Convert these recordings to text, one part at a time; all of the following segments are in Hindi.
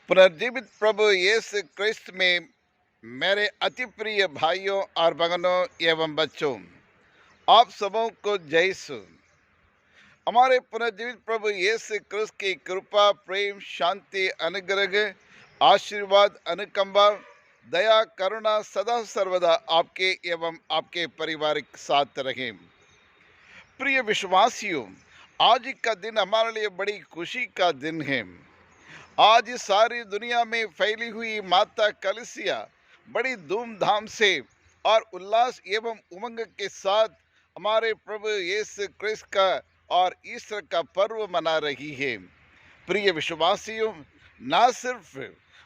पुनर्जीवित प्रभु यीशु क्रिस्त में मेरे अति प्रिय भाइयों और बहनों एवं बच्चों, आप सबों को जय यीशु। हमारे पुनर्जीवित प्रभु यीशु क्रिस्त की कृपा, प्रेम, शांति, अनुग्रह, आशीर्वाद, अनुकंपा, दया, करुणा सदा सर्वदा आपके एवं आपके परिवार के साथ रहे। प्रिय विश्वासियों, आज का दिन हमारे लिए बड़ी खुशी का दिन है। आज इस सारी दुनिया में फैली हुई माता कलीसिया बड़ी धूमधाम से और उल्लास एवं उमंग के साथ हमारे प्रभु यीशु क्रिस्त का और ईस्टर का पर्व मना रही है। प्रिय विश्वासियों, ना सिर्फ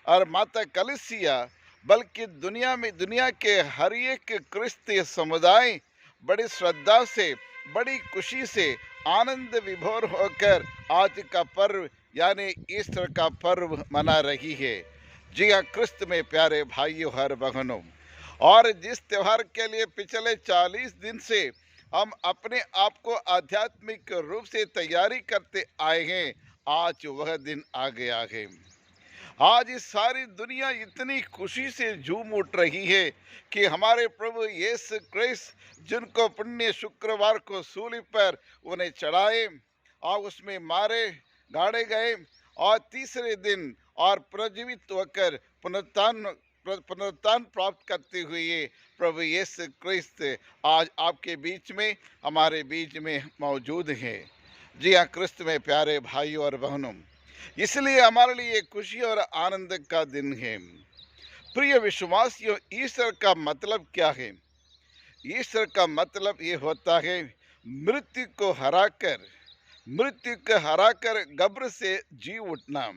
और माता कलीसिया बल्कि दुनिया के हर एक क्रिस्तीय समुदाय बड़ी श्रद्धा से, बड़ी खुशी से, आनंद विभोर होकर आज का पर्व यानी ईस्टर का पर्व मना रही है। जी हाँ, क्रिस्त में प्यारे भाइयों और बहनों, और जिस त्योहार के लिए पिछले 40 दिन से हम अपने आप को आध्यात्मिक रूप से तैयारी करते आए हैं, आज वह दिन आ गया है। आज इस सारी दुनिया इतनी खुशी से झूम उठ रही है कि हमारे प्रभु यीशु क्रिस्त, जिनको पुण्य शुक्रवार को सूली पर उन्हें चढ़ाए और उसमें मारे गाड़े गए और तीसरे दिन और प्रजीवित होकर पुनरुत्थान प्राप्त करते हुए प्रभु यीशु क्रिस्त आज आपके बीच में, हमारे बीच में मौजूद है। जी हाँ, क्रिस्त में प्यारे भाइयों और बहनों, इसलिए हमारे लिए खुशी और आनंद का दिन है। प्रिय विश्वासियों, ईश्वर का मतलब क्या है? ईश्वर का मतलब ये होता है मृत्यु को हराकर कब्र से जी उठना,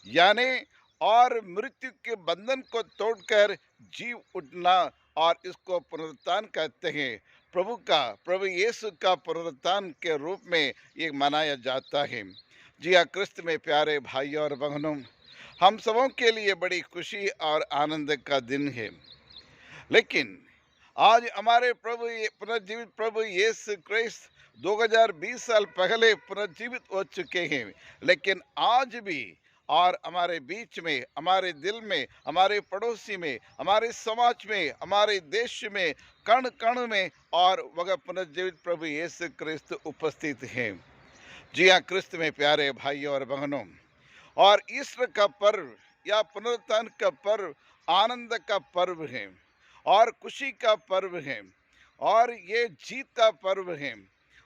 यानी और मृत्यु के बंधन को तोड़कर जी उठना, और इसको पुनरुत्थान कहते हैं। प्रभु यीशु का पुनरुत्थान के रूप में ये मनाया जाता है। जी हाँ, क्रिस्त में प्यारे भाइयों और बहनों, हम सबों के लिए बड़ी खुशी और आनंद का दिन है। लेकिन आज हमारे पुनर्जीवित प्रभु यीशु क्रिस्त 2020 साल पहले पुनर्जीवित हो चुके हैं, लेकिन आज भी और हमारे बीच में, हमारे दिल में, हमारे पड़ोसी में, हमारे समाज में, हमारे देश में, कण कण में और वह पुनर्जीवित प्रभु यीशु क्रिस्त उपस्थित हैं। जी हाँ, क्रिस्त में प्यारे भाइयों और बहनों, और ईस्टर का पर्व या पुनरुत्थान का पर्व आनंद का पर्व है और खुशी का पर्व है, और ये जीत का पर्व है,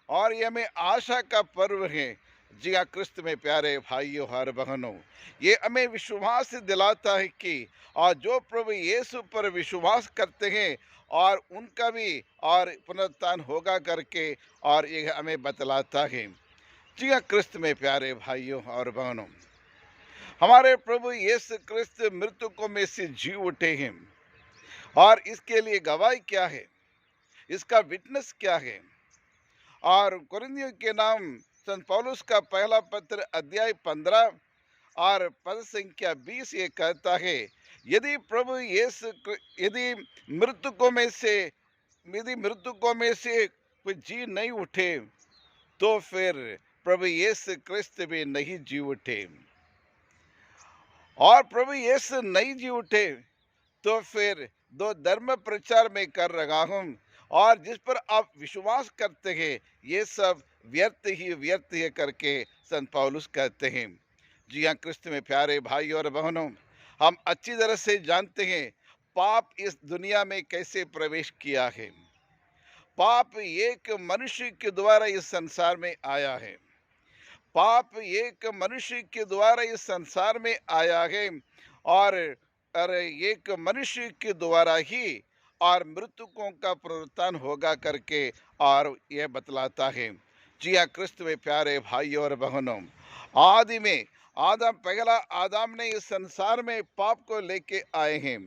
और ये हमें आशा का पर्व है। जी हाँ, क्रिस्त में प्यारे भाइयों और बहनों, ये हमें विश्वास दिलाता है कि और जो प्रभु यीशु पर विश्वास करते हैं और उनका भी और पुनरुत्थान होगा करके, और ये हमें बतलाता है। जी हाँ, क्रिस्त में प्यारे भाइयों और बहनों, हमारे प्रभु यीशु क्रिस्त मृतकों में से जी उठे हैं, और इसके लिए गवाही क्या है, इसका विटनेस क्या है? और कुरिन्थियों के नाम संत पौलुस का पहला पत्र अध्याय 15 और पद संख्या 20 ये कहता है, यदि प्रभु यीशु यदि मृतकों में से कोई जी नहीं उठे, तो फिर प्रभु यीशु क्रिस्त भी नहीं जी उठे, और प्रभु यीशु नहीं जी उठे तो फिर दो धर्म प्रचार में कर रहा हूँ, और जिस पर आप विश्वास करते हैं ये सब व्यर्थ ही करके संत पौलुस कहते हैं। जी हाँ, क्रिस्त में प्यारे भाई और बहनों, हम अच्छी तरह से जानते हैं पाप इस दुनिया में कैसे प्रवेश किया है। पाप एक मनुष्य के द्वारा इस संसार में आया है। पाप एक मनुष्य के द्वारा इस संसार में आया है, और एक मनुष्य के द्वारा ही और मृतकों का पुनरुत्थान होगा करके और यह बतलाता है। जी हाँ, क्रिस्त में प्यारे भाई और बहनों, आदि में पहला आदम ने इस संसार में पाप को लेके आए हैं,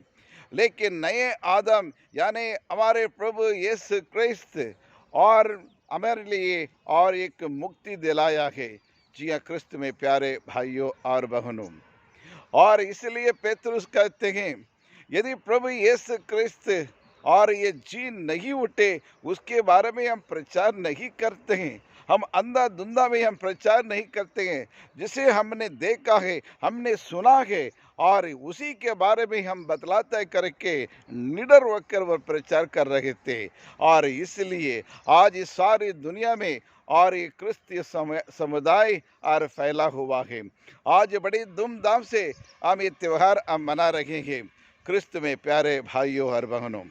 लेकिन नए आदम यानी हमारे प्रभु यीशु क्रिस्त और हमारे लिए और एक मुक्ति दिलाया है। जी हाँ, क्रिस्त में प्यारे भाइयों और बहनों, और इसलिए पेतरुस कहते हैं, यदि प्रभु यीशु क्रिस्त और ये जी नहीं उठे, उसके बारे में हम प्रचार नहीं करते हैं, हम अंधा-धुंधा में हम प्रचार नहीं करते हैं, जिसे हमने देखा है, हमने सुना है और उसी के बारे में हम बतलाता करके निडर होकर वो प्रचार कर रहे थे। और इसलिए आज इस सारी दुनिया में और ये क्रिस्तीय समुदाय और फैला हुआ है। आज बड़ी धूमधाम से हम ये त्योहार हम मना रहे हैं, क्रिस्त में प्यारे भाइयों और बहनों।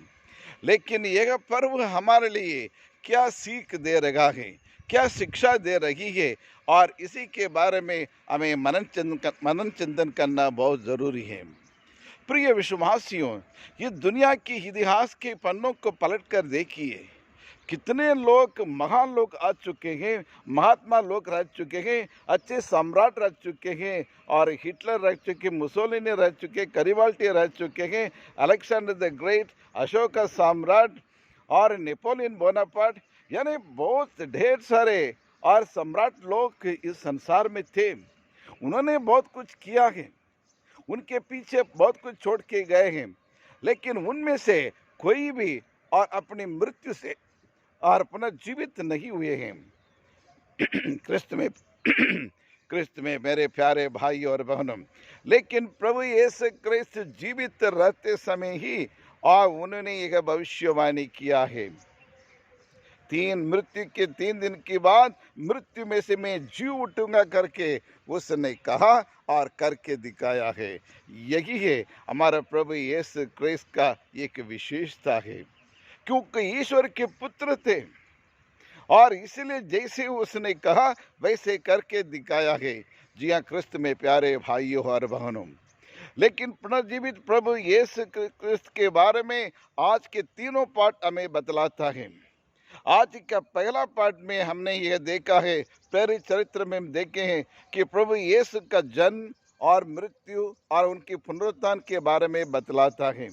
लेकिन यह पर्व हमारे लिए क्या सीख दे रहा है, क्या शिक्षा दे रही है, और इसी के बारे में हमें मनन चिंतन करना बहुत ज़रूरी है। प्रिय विश्वासियों, ये दुनिया के इतिहास के पन्नों को पलट कर देखिए, कितने लोग, महान लोग आ चुके हैं, महात्मा लोग रह चुके हैं, अच्छे सम्राट रह चुके हैं, और हिटलर रह चुके, मुसोलिनी रह चुके, गरिबाल्टी रह चुके हैं, अलेक्जेंडर द ग्रेट, अशोक का सम्राट और नेपोलियन बोनापार्ट, यानी बहुत ढेर सारे और सम्राट लोग इस संसार में थे। उन्होंने बहुत कुछ किया है, उनके पीछे बहुत कुछ छोड़ के गए हैं, लेकिन उनमें से कोई भी और अपनी मृत्यु से और पुनर्जीवित नहीं हुए हैं। क्रिस्त में क्रिस्त में मेरे प्यारे भाई और बहनों, लेकिन प्रभु यीशु क्रिस्त जीवित रहते समय ही और उन्होंने एक भविष्यवाणी किया है, मृत्यु के 3 दिन के बाद मृत्यु में से मैं जी उठूंगा करके उसने कहा और करके दिखाया है। यही है हमारा प्रभु यीशु क्रिस्त का एक विशेषता है, क्योंकि ईश्वर के पुत्र थे और इसलिए जैसे उसने कहा वैसे करके दिखाया है। जी हाँ, क्रिस्त में प्यारे भाइयों और बहनों, लेकिन पुनर्जीवित प्रभु यीशु क्रिस्त के बारे में आज के तीनों पाठ हमें बतलाता है। आज का पहला पाठ में हमने यह देखा है, प्रेरित चरित्र में हम देखे हैं कि प्रभु यीशु का जन्म और मृत्यु और उनके पुनरुत्थान के बारे में बतलाता है।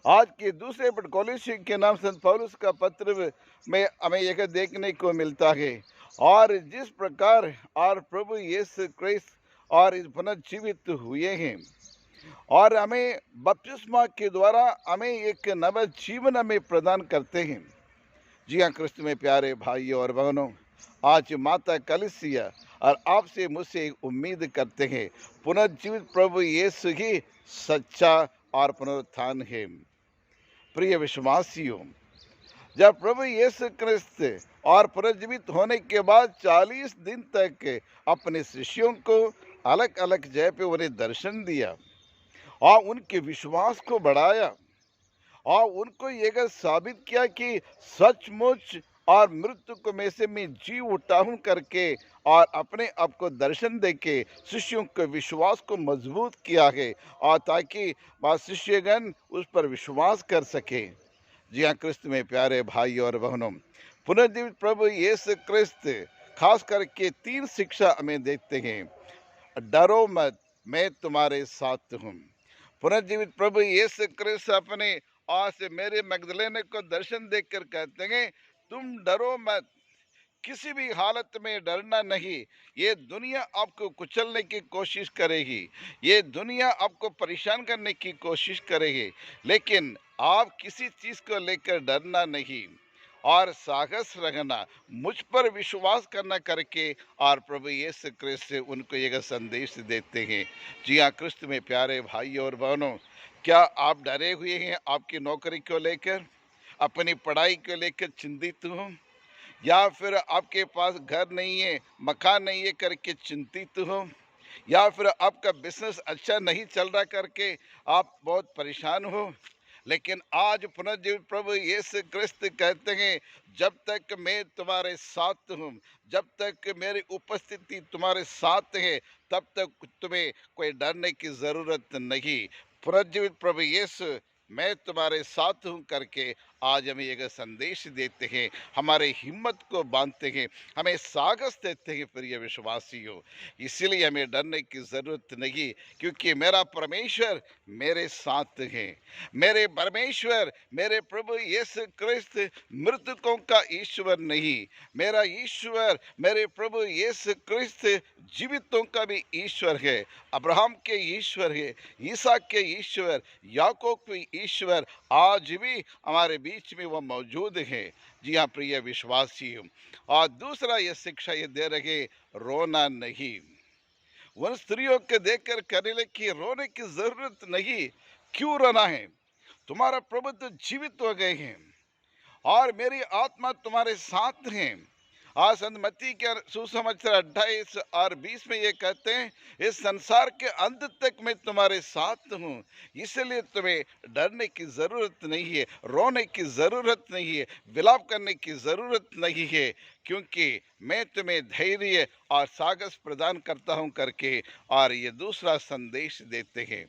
आज के दूसरे पट कोलोस्सी के नाम संत पौलुस का पत्र में हमें यह देखने को मिलता है, और जिस प्रकार और प्रभु यीशु क्रिस्त और इस पुनर्जीवित हुए हैं और हमें बपतिस्मा के द्वारा हमें एक नव जीवन हमें प्रदान करते हैं। जी हाँ, क्रिस्त में प्यारे भाइयों और बहनों, आज माता कलीसिया और आपसे मुझसे उम्मीद करते हैं, पुनर्जीवित प्रभु यीशु ही सच्चा और पुनरुत्थान है। प्रिय विश्वासियों, जब प्रभु यीशु क्रिस्त और पुनर्जीवित होने के बाद 40 दिन तक अपने शिष्यों को अलग अलग जगह पे उन्हें दर्शन दिया और उनके विश्वास को बढ़ाया और उनको यह साबित किया कि सचमुच और मृत्यु को में से मैं जी उठा हूं करके, और अपने आप को दर्शन देके शिष्यों के विश्वास को मजबूत किया है, और ताकि शिष्यगण उस पर विश्वास कर सके। जी हाँ, क्रिस्त में प्यारे भाई और बहनों, पुनर्जीवित प्रभु यीशु क्रिस्त खास करके 3 शिक्षा हमें देते हैं। डरो मत, मैं तुम्हारे साथ हूँ। पुनर्जीवित प्रभु यीशु क्रिस्त अपने आज मेरे मगदलेने को दर्शन देखकर कहते हैं, तुम डरो मत, किसी भी हालत में डरना नहीं। ये दुनिया आपको कुचलने की कोशिश करेगी, ये दुनिया आपको परेशान करने की कोशिश करेगी, लेकिन आप किसी चीज को लेकर डरना नहीं और साहस रखना, मुझ पर विश्वास करना करके, और प्रभु यीशु क्रिस्त उनको एक संदेश देते हैं। जी हाँ, क्रिस्त में प्यारे भाई और बहनों, क्या आप डरे हुए हैं आपकी नौकरी को लेकर, अपनी पढ़ाई को लेकर चिंतित हो, या फिर आपके पास घर नहीं है, मकान नहीं है करके चिंतित हो, या फिर आपका बिजनेस अच्छा नहीं चल रहा करके आप बहुत परेशान हो? लेकिन आज पुनर्जीवित प्रभु यीशु क्रिस्त कहते हैं, जब तक मैं तुम्हारे साथ हूँ, जब तक मेरी उपस्थिति तुम्हारे साथ है, तब तक तुम्हें कोई डरने की जरूरत नहीं। पुनर्जीवित प्रभु यीशु मैं तुम्हारे साथ हूँ करके आज हमें एक संदेश देते हैं, हमारे हिम्मत को बांधते हैं, हमें साहस देते हैं। प्रिय विश्वासियों, इसलिए हमें डरने की जरूरत नहीं, क्योंकि मेरा परमेश्वर मेरे साथ है। मेरे परमेश्वर, मेरे प्रभु यीशु क्रिस्त मृतकों का ईश्वर नहीं, मेरा ईश्वर, मेरे प्रभु यीशु क्रिस्त जीवितों का भी ईश्वर है। अब्राहम के ईश्वर है, ईसाक के ईश्वर, याकूब के ईश्वर आज भी हमारे बीच में वह मौजूद है। जी हाँ प्रिय विश्वासियों, और दूसरा ये शिक्षा ये दे रहे, रोना नहीं। उन स्त्रियों के देखकर कहने लगे कि रोने की जरूरत नहीं, क्यों रोना है, तुम्हारा प्रभु तो जीवित हो गए हैं और मेरी आत्मा तुम्हारे साथ है। आज संत मत्ती के सुसमाचार 28 और 20 में ये कहते हैं, इस संसार के अंत तक मैं तुम्हारे साथ हूँ, इसलिए तुम्हें डरने की जरूरत नहीं है, रोने की जरूरत नहीं है, विलाप करने की जरूरत नहीं है, क्योंकि मैं तुम्हें धैर्य और साहस प्रदान करता हूँ करके, और ये दूसरा संदेश देते हैं।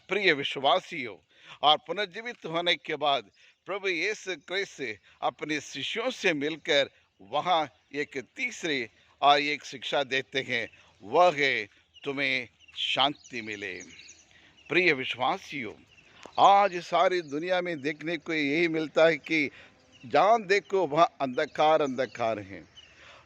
प्रिय विश्वासियों, और पुनर्जीवित होने के बाद प्रभु यीशु क्रिस्त अपने शिष्यों से मिलकर वहाँ एक तीसरी और एक शिक्षा देते हैं, वह है तुम्हें शांति मिले। प्रिय विश्वासियों, आज सारी दुनिया में देखने को यही मिलता है कि जहाँ देखो वहाँ अंधकार अंधकार है,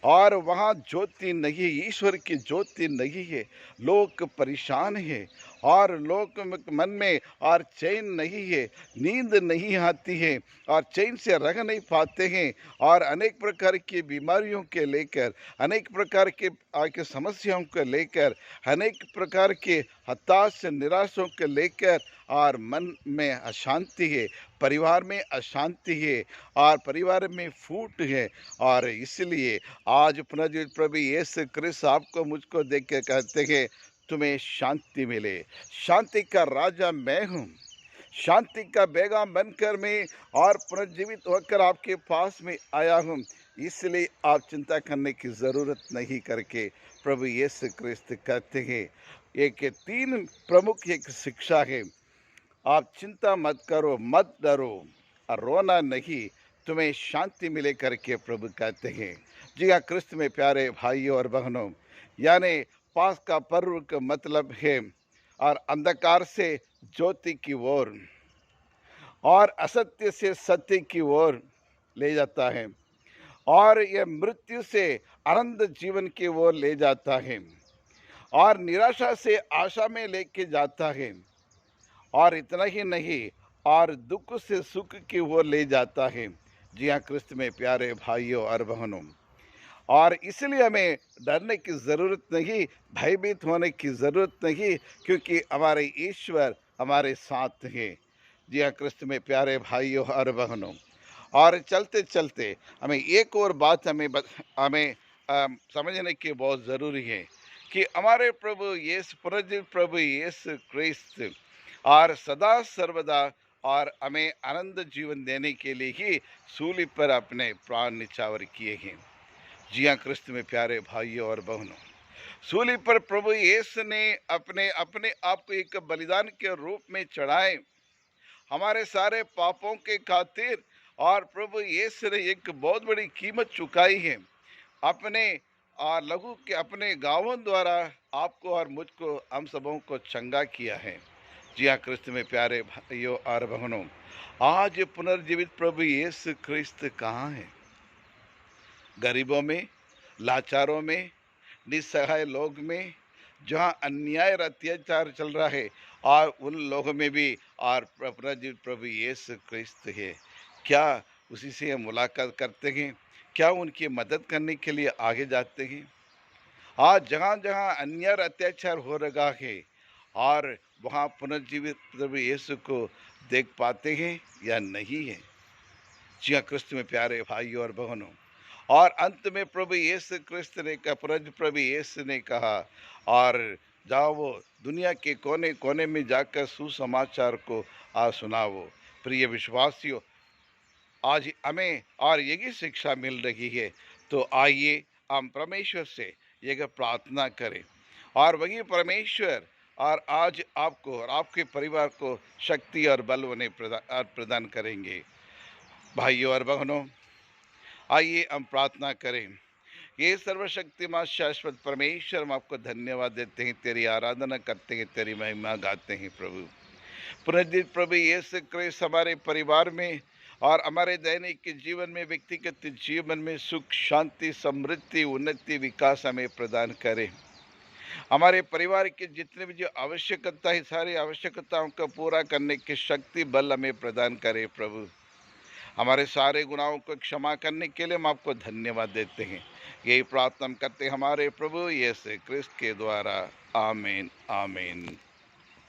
और वहाँ ज्योति नहीं, ईश्वर की ज्योति नहीं है। लोग परेशान है, और लोग मन में और चैन नहीं है, नींद नहीं आती है, और चैन से रह नहीं पाते हैं, और अनेक प्रकार की बीमारियों के लेकर, अनेक प्रकार के समस्याओं को लेकर, अनेक प्रकार के हताश निराशों को लेकर, और मन में अशांति है, परिवार में अशांति है, और परिवार में फूट है। और इसलिए आज पुनर्जीवित प्रभु यीशु क्रिस्त आपको मुझको देख के कहते हैं, तुम्हें शांति मिले। शांति का राजा मैं हूँ, शांति का पैगाम बनकर मैं और पुनर्जीवित होकर आपके पास में आया हूँ, इसलिए आप चिंता करने की ज़रूरत नहीं करके प्रभु यीशु क्रिस्त कहते हैं। एक तीन प्रमुख एक शिक्षा है, आप चिंता मत करो, मत डरो और रोना नहीं, तुम्हें शांति मिले करके प्रभु कहते हैं। जी हाँ क्रिस्त में प्यारे भाइयों और बहनों, यानी पास का पर्व का मतलब है और अंधकार से ज्योति की ओर और असत्य से सत्य की ओर ले जाता है, और यह मृत्यु से आनंद जीवन की ओर ले जाता है, और निराशा से आशा में लेके जाता है, और इतना ही नहीं, और दुख से सुख की ओर ले जाता है। जी हाँ क्रिस्त में प्यारे भाइयों और बहनों, और इसलिए हमें डरने की ज़रूरत नहीं, भयभीत होने की ज़रूरत नहीं, क्योंकि हमारे ईश्वर हमारे साथ हैं। जी हाँ क्रिस्त में प्यारे भाइयों और बहनों, और चलते चलते हमें एक और बात हमें समझने की बहुत ज़रूरी है कि हमारे प्रभु यीशु पुनर्जीवित प्रभु यीशु क्रिस्त और सदा सर्वदा और हमें आनंद जीवन देने के लिए ही सूली पर अपने प्राण निछावर किए हैं। जी हाँ क्रिस्त में प्यारे भाइयों और बहनों, सूली पर प्रभु यीशु ने अपने अपने आप को एक बलिदान के रूप में चढ़ाए हमारे सारे पापों के खातिर, और प्रभु यीशु ने एक बहुत बड़ी कीमत चुकाई है अपने लहू के अपने गाँवों द्वारा आपको और मुझको हम सबों को चंगा किया है। जी हाँ क्रिस्त में प्यारे भाइयों और बहनों, आज पुनर्जीवित प्रभु यीशु क्रिस्त कहाँ है? गरीबों में, लाचारों में, निस्सहाय लोग में, जहाँ अन्याय और अत्याचार चल रहा है, और उन लोगों में भी और अपराजित प्रभु यीशु क्रिस्त है। क्या उसी से हम मुलाकात करते हैं? क्या उनकी मदद करने के लिए आगे जाते हैं? आज जहाँ जहाँ अन्याय और अत्याचार हो रहा है, और वहाँ पुनर्जीवित प्रभु यीशु को देख पाते हैं या नहीं है? जी हाँ क्रिस्त में प्यारे भाइयों और बहनों, और अंत में प्रभु यीशु क्रिस्त ने कहा, प्रभु यीशु ने कहा, और जाओ वो दुनिया के कोने कोने में जाकर सुसमाचार को सुनाओ। प्रिय विश्वासियों, आज हमें और यही शिक्षा मिल रही है, तो आइए हम परमेश्वर से यह प्रार्थना करें, और वही परमेश्वर और आज आपको और आपके परिवार को शक्ति और बल उन्हें प्रदान करेंगे। भाइयों और बहनों, आइए हम प्रार्थना करें। ये सर्वशक्तिमान शाश्वत परमेश्वर, हम आपको धन्यवाद देते हैं, तेरी आराधना करते हैं, तेरी महिमा गाते हैं प्रभु। पुनर्जीवित प्रभु यीशु क्रिस्त हमारे परिवार में और हमारे दैनिक जीवन में, व्यक्तिगत जीवन में सुख शांति समृद्धि उन्नति विकास हमें प्रदान करें। हमारे परिवार की जितने भी जो आवश्यकता है, सारी आवश्यकताओं को पूरा करने की शक्ति बल हमें प्रदान करे प्रभु। हमारे सारे गुनाहों को क्षमा करने के लिए हम आपको धन्यवाद देते हैं। यही प्रार्थना हम करते हैं हमारे प्रभु यीशु क्रिस्त के द्वारा। आमीन, आमीन।